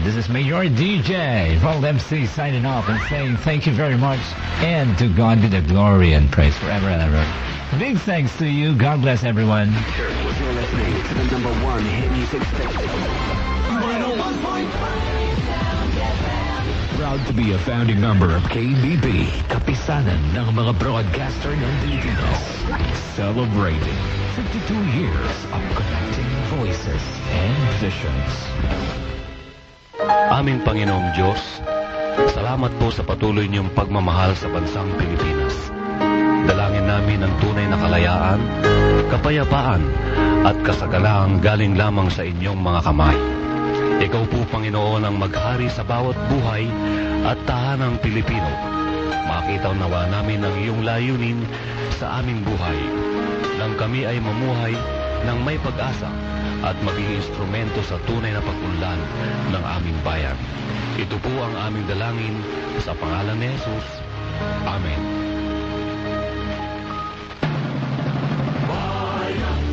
This is Mayor DJ, Roll MC signing off and saying thank you very much. And to God be the glory and praise forever and ever. Big thanks to you. God bless everyone. You're listening to the number one hit music station. Proud to be a founding member of KBP, kapisanan ng mga broadcaster ng Pilipinas. Celebrating 52 years of connecting voices and visions. Aming Panginoong Diyos, salamat po sa patuloy niyong pagmamahal sa bansang Pilipinas. Dalangin namin ang tunay na kalayaan, kapayapaan, at kasagalaang galing lamang sa inyong mga kamay. Ikaw po, Panginoon, ang maghari sa bawat buhay at tahanang Pilipino. Makita nawa namin ang iyong layunin sa aming buhay, nang kami ay mamuhay ng may pag-asa at maging instrumento sa tunay na pag-unlad ng aming bayan. Ito po ang aming dalangin sa pangalan ni Jesus. Amen. Bayang